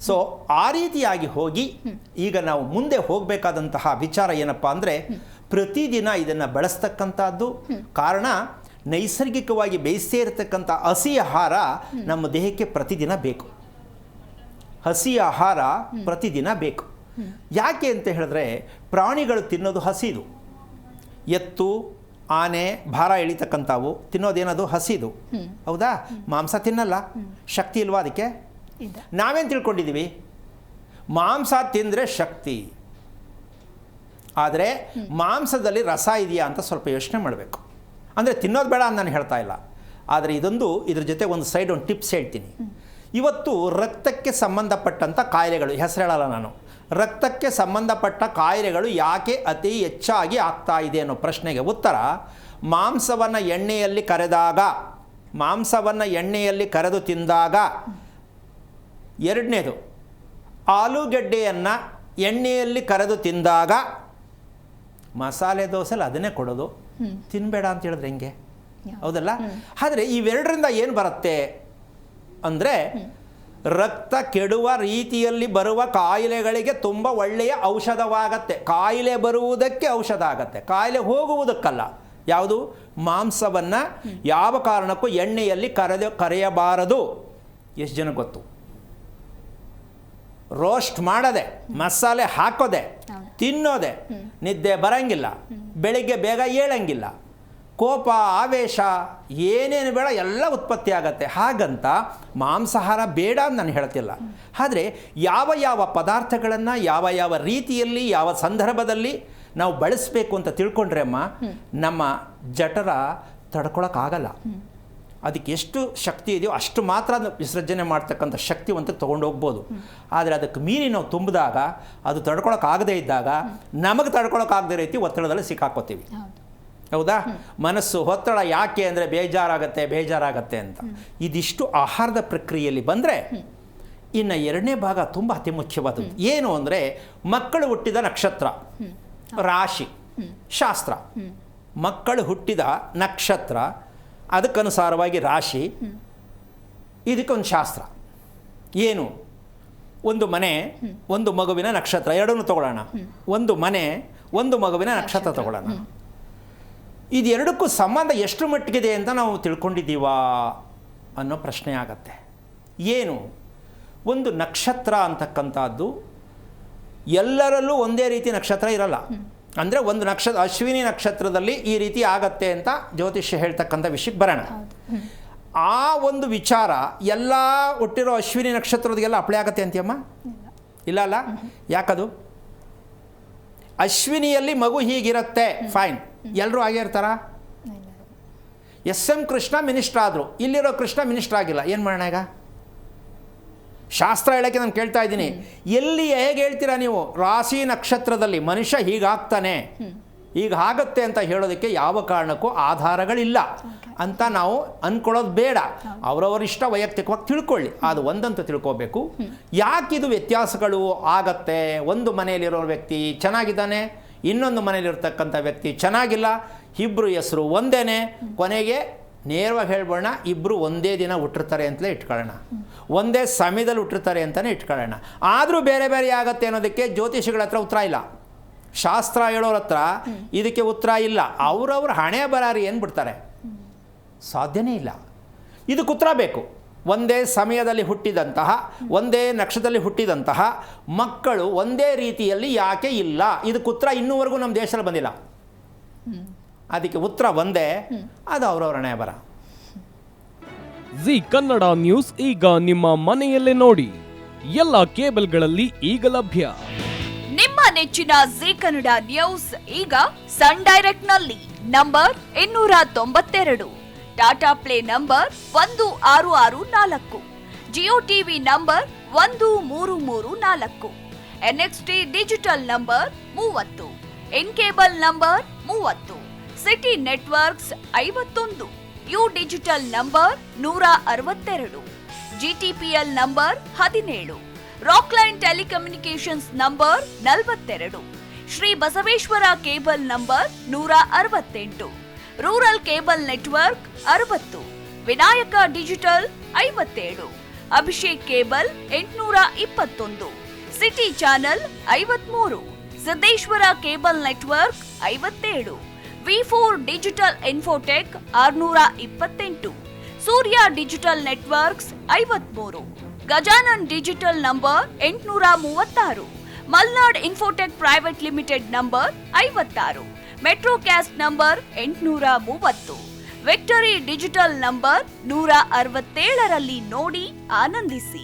So ಆ ರೀತಿಯಾಗಿ ಹೋಗಿ ಈಗ ನಾವು ಮುಂದೆ ಹೋಗಬೇಕಾದಂತಹ ವಿಚಾರ ಏನಪ್ಪ ಅಂದರೆ ಪ್ರತಿದಿನ ಇದನ್ನು ಬಳಸ್ತಕ್ಕಂಥದ್ದು. ಕಾರಣ ನೈಸರ್ಗಿಕವಾಗಿ ಬೇಯಿಸೇ ಇರತಕ್ಕಂಥ ಹಸಿ ಆಹಾರ ನಮ್ಮ ದೇಹಕ್ಕೆ ಪ್ರತಿದಿನ ಬೇಕು. ಹಸಿ ಆಹಾರ ಪ್ರತಿದಿನ ಬೇಕು. ಯಾಕೆ ಅಂತ ಹೇಳಿದ್ರೆ ಪ್ರಾಣಿಗಳು ತಿನ್ನೋದು ಹಸಿದು. ಎತ್ತು, ಆನೆ, ಭಾರ ಎಳಿತಕ್ಕಂಥವು ತಿನ್ನೋದೇನದು ಹಸಿದು, ಹೌದಾ? ಮಾಂಸ ತಿನ್ನಲ್ಲ. ಶಕ್ತಿ ಇಲ್ವಾ ಅದಕ್ಕೆ? ನಾವೇನು ತಿಳ್ಕೊಂಡಿದ್ದೀವಿ? ಮಾಂಸ ತಿಂದರೆ ಶಕ್ತಿ. ಆದರೆ ಮಾಂಸದಲ್ಲಿ ರಸ ಇದೆಯಾ ಅಂತ ಸ್ವಲ್ಪ ಯೋಚನೆ ಮಾಡಬೇಕು. ಅಂದರೆ ತಿನ್ನೋದು ಬೇಡ ಅಂತ ನಾನು ಹೇಳ್ತಾ ಇಲ್ಲ, ಆದರೆ ಇದ್ರ ಜೊತೆ ಒಂದು ಸೈಡ್ ಒಂದು ಟಿಪ್ಸ್ ಹೇಳ್ತೀನಿ. ಇವತ್ತು ರಕ್ತಕ್ಕೆ ಸಂಬಂಧಪಟ್ಟಂಥ ಕಾಯಿಲೆಗಳು, ಹೆಸರು ಹೇಳಲ್ಲ ನಾನು, ರಕ್ತಕ್ಕೆ ಸಂಬಂಧಪಟ್ಟ ಕಾಯಿಲೆಗಳು ಯಾಕೆ ಅತಿ ಹೆಚ್ಚಾಗಿ ಆಗ್ತಾ ಇದೆ ಅನ್ನೋ ಪ್ರಶ್ನೆಗೆ ಉತ್ತರ, ಮಾಂಸವನ್ನು ಎಣ್ಣೆಯಲ್ಲಿ ಕರೆದು ತಿಂದಾಗ. ಎರಡನೇದು, ಆಲೂಗಡ್ಡೆಯನ್ನು ಎಣ್ಣೆಯಲ್ಲಿ ಕರೆದು ತಿಂದಾಗ. ಮಸಾಲೆ ದೋಸೆಲಿ ಅದನ್ನೇ ಕೊಡೋದು, ತಿನ್ನಬೇಡ ಅಂತ ಹೇಳಿದ್ರೆ ಹೆಂಗೆ? ಹೌದಲ್ಲ? ಆದರೆ ಇವೆರಡರಿಂದ ಏನು ಬರುತ್ತೆ ಅಂದರೆ, ರಕ್ತ ಕೆಡುವ ರೀತಿಯಲ್ಲಿ ಬರುವ ಕಾಯಿಲೆಗಳಿಗೆ ತುಂಬ ಒಳ್ಳೆಯ ಔಷಧವಾಗತ್ತೆ. ಕಾಯಿಲೆ ಬರುವುದಕ್ಕೆ ಔಷಧ ಆಗತ್ತೆ, ಕಾಯಿಲೆ ಹೋಗುವುದಕ್ಕಲ್ಲ. ಯಾವುದು? ಮಾಂಸವನ್ನು ಯಾವ ಕಾರಣಕ್ಕೂ ಎಣ್ಣೆಯಲ್ಲಿ ಕರೆಯಬಾರದು. ಎಷ್ಟು ಜನ ಗೊತ್ತು? ರೋಸ್ಟ್ ಮಾಡೋದೆ, ಮಸಾಲೆ ಹಾಕೋದೆ, ತಿನ್ನೋದೆ, ನಿದ್ದೆ ಬರಂಗಿಲ್ಲ, ಬೆಳಿಗ್ಗೆ ಬೇಗ ಏಳಂಗಿಲ್ಲ, ಕೋಪ, ಆವೇಶ, ಏನೇನು ಬೇಡ ಎಲ್ಲ ಉತ್ಪತ್ತಿ ಆಗತ್ತೆ. ಹಾಗಂತ ಮಾಂಸಾಹಾರ ಬೇಡ ಅಂತ ನಾನು ಹೇಳ್ತಿಲ್ಲ. ಆದರೆ ಯಾವ ಪದಾರ್ಥಗಳನ್ನು ಯಾವ ರೀತಿಯಲ್ಲಿ ಯಾವ ಸಂದರ್ಭದಲ್ಲಿ ನಾವು ಬಳಸಬೇಕು ಅಂತ ತಿಳ್ಕೊಂಡ್ರೆ ಅಮ್ಮ, ನಮ್ಮ ಜಠರ ತಡ್ಕೊಳಕ್ಕಾಗಲ್ಲ. ಅದಕ್ಕೆ ಎಷ್ಟು ಶಕ್ತಿ ಇದೆಯೋ ಅಷ್ಟು ಮಾತ್ರ ವಿಸರ್ಜನೆ ಮಾಡ್ತಕ್ಕಂಥ ಶಕ್ತಿವಂತಕ್ಕೆ ತೊಗೊಂಡು ಹೋಗ್ಬೋದು. ಆದರೆ ಅದಕ್ಕೆ ಮೀರಿ ನಾವು ತುಂಬಿದಾಗ, ಅದು ತಡ್ಕೊಳಕ್ಕಾಗದೇ ಇದ್ದಾಗ, ನಮಗೆ ತಡ್ಕೊಳಕ್ಕಾಗದೇ ರೀತಿ ಒತ್ತಡದಲ್ಲಿ ಸಿಕ್ಕಾಕೋತೀವಿ. ಹೌದಾ? ಮನಸ್ಸು ಒತ್ತಡ ಯಾಕೆ ಅಂದರೆ ಬೇಜಾರಾಗತ್ತೆ ಅಂತ. ಇದಿಷ್ಟು ಆಹಾರದ ಪ್ರಕ್ರಿಯೆಯಲ್ಲಿ ಬಂದರೆ, ಇನ್ನು ಎರಡನೇ ಭಾಗ ತುಂಬ ಅತಿ ಮುಖ್ಯವಾದದ್ದು. ಏನು ಅಂದರೆ, ಮಕ್ಕಳು ಹುಟ್ಟಿದ ನಕ್ಷತ್ರ, ರಾಶಿ, ಶಾಸ್ತ್ರ. ಮಕ್ಕಳು ಹುಟ್ಟಿದ ನಕ್ಷತ್ರ, ಅದಕ್ಕನುಸಾರವಾಗಿ ರಾಶಿ, ಇದಕ್ಕೊಂದು ಶಾಸ್ತ್ರ. ಏನು? ಒಂದು ಮನೆ, ಒಂದು ಮಗುವಿನ ನಕ್ಷತ್ರ, ಎರಡನ್ನೂ ತಗೊಳ್ಳೋಣ. ಒಂದು ಮನೆ, ಒಂದು ಮಗುವಿನ ನಕ್ಷತ್ರ ತಗೊಳ್ಳೋಣ. ಇದೆರಡಕ್ಕೂ ಸಂಬಂಧ ಎಷ್ಟು ಮಟ್ಟಿಗಿದೆ ಅಂತ ನಾವು ತಿಳ್ಕೊಂಡಿದ್ದೀವಾ ಅನ್ನೋ ಪ್ರಶ್ನೆ ಆಗತ್ತೆ. ಏನು? ಒಂದು ನಕ್ಷತ್ರ ಅಂತಕ್ಕಂಥದ್ದು ಎಲ್ಲರಲ್ಲೂ ಒಂದೇ ರೀತಿ ನಕ್ಷತ್ರ ಇರಲ್ಲ. ಅಂದರೆ ಒಂದು ಅಶ್ವಿನಿ ನಕ್ಷತ್ರದಲ್ಲಿ ಈ ರೀತಿ ಆಗತ್ತೆ ಅಂತ ಜ್ಯೋತಿಷ್ಯ ಹೇಳ್ತಕ್ಕಂಥ ವಿಷಯಕ್ಕೆ ಬರೋಣ. ಆ ಒಂದು ವಿಚಾರ ಎಲ್ಲ ಹುಟ್ಟಿರೋ ಅಶ್ವಿನಿ ನಕ್ಷತ್ರದಿಗೆಲ್ಲ ಅಪ್ಲೈ ಆಗತ್ತೆ ಅಂತೀಯಮ್ಮ? ಇಲ್ಲ ಅಲ್ಲ. ಯಾಕದು? ಅಶ್ವಿನಿಯಲ್ಲಿ ಮಗು ಹೀಗಿರುತ್ತೆ, ಫೈನ್, ಎಲ್ಲರೂ ಆಗೇ ಇರ್ತಾರ? SM ಕೃಷ್ಣ ಮಿನಿಸ್ಟರ್ ಆದರು, ಇಲ್ಲಿರೋ ಕೃಷ್ಣ ಮಿನಿಸ್ಟರ್ ಆಗಿಲ್ಲ, ಏನು ಮಾಡೋಣ ಈಗ? ಶಾಸ್ತ್ರ ಹೇಳೋಕ್ಕೆ ನಾನು ಕೇಳ್ತಾ ಇದ್ದೀನಿ. ಎಲ್ಲಿ ಹೇಗೆ ಹೇಳ್ತೀರಾ ನೀವು? ರಾಶಿ ನಕ್ಷತ್ರದಲ್ಲಿ ಮನುಷ್ಯ ಹೀಗಾಗ್ತಾನೆ, ಹೀಗಾಗತ್ತೆ ಅಂತ ಹೇಳೋದಕ್ಕೆ ಯಾವ ಕಾರಣಕ್ಕೂ ಆಧಾರಗಳಿಲ್ಲ ಅಂತ ನಾವು ಅಂದ್ಕೊಳ್ಳೋದು ಬೇಡ. ಅವರವರ ಇಷ್ಟ ವೈಯಕ್ತಿಕವಾಗಿ ತಿಳ್ಕೊಳ್ಳಿ, ಅದು ಒಂದಂತೂ ತಿಳ್ಕೋಬೇಕು. ಯಾಕಿದು ವ್ಯತ್ಯಾಸಗಳು ಆಗತ್ತೆ? ಒಂದು ಮನೆಯಲ್ಲಿರೋ ವ್ಯಕ್ತಿ ಚೆನ್ನಾಗಿದ್ದಾನೆ, ಇನ್ನೊಂದು ಮನೇಲಿರ್ತಕ್ಕಂಥ ವ್ಯಕ್ತಿ ಚೆನ್ನಾಗಿಲ್ಲ, ಇಬ್ಬರು ಹೆಸರು ಒಂದೇ, ಕೊನೆಗೆ ನೇರವಾಗಿ ಹೇಳ್ಬೋಣ, ಇಬ್ಬರು ಒಂದೇ ದಿನ ಹುಟ್ಟಿರ್ತಾರೆ ಅಂತಲೇ ಇಟ್ಕೊಳ್ಳೋಣ, ಒಂದೇ ಸಮಯದಲ್ಲಿ ಹುಟ್ಟಿರ್ತಾರೆ ಅಂತಲೇ ಇಟ್ಕೊಳ್ಳೋಣ. ಆದರೂ ಬೇರೆ ಬೇರೆ ಆಗತ್ತೆ ಅನ್ನೋದಕ್ಕೆ ಜ್ಯೋತಿಷಿಗಳ ಹತ್ರ ಉತ್ತರ ಇಲ್ಲ, ಶಾಸ್ತ್ರ ಹೇಳೋರ ಹತ್ರ ಇದಕ್ಕೆ ಉತ್ತರ ಇಲ್ಲ. ಅವರವ್ರ ಹಣೆ ಬರಾರಿ ಏನು ಬಿಡ್ತಾರೆ? ಸಾಧ್ಯನೇ ಇಲ್ಲ. ಇದಕ್ಕೆ ಉತ್ತರ ಬೇಕು. ಒಂದೇ ಸಮಯದಲ್ಲಿ ಹುಟ್ಟಿದಂತಹ, ಒಂದೇ ನಕ್ಷತ್ರದಲ್ಲಿ ಹುಟ್ಟಿದಂತಹ ಮಕ್ಕಳು ಒಂದೇ ರೀತಿಯಲ್ಲಿ ಯಾಕೆ ಇಲ್ಲ? ಇದಕ್ಕೆ ಉತ್ತರ ಇನ್ನೂವರೆಗೂ ನಮ್ಮ ದೇಶದಲ್ಲಿ ಬಂದಿಲ್ಲ. ಅದಕ್ಕೆ ಉತ್ತರ ಒಂದೇ, ಅದು ಅವರವರ ಹಣೆ ಬರ. ಜಿ ಕನ್ನಡ ನ್ಯೂಸ್ ಈಗ ನಿಮ್ಮ ಮನೆಯಲ್ಲೇ ನೋಡಿ, ಎಲ್ಲ ಕೇಬಲ್ಗಳಲ್ಲಿ ಈಗ ಲಭ್ಯ. ನಿಮ್ಮ ನೆಚ್ಚಿನ ಜಿ ಕನ್ನಡ ನ್ಯೂಸ್ ಈಗ ಸನ್ ಡೈರೆಕ್ಟ್ ನಲ್ಲಿ number 292, Tata play number 1664, Jio TV number 1334, NXT digital number 30, in cable number 30, city networks 51, U digital number 162, GTPL number 17, Rockline telecommunications number 42, Shri Basaveshwara cable number 168, rural cable network 60, Vinayaka digital 57, Abhishek cable 821, city channel 53, Siddeshwara cable network 57, V4 digital Infotech 628, Surya digital networks 53, Gajanan digital number 836, Malnad Infotech private limited number 56, Metrocast number 830, Victory digital number 167ರಲ್ಲಿ ನೋಡಿ ಆನಂದಿಸಿ.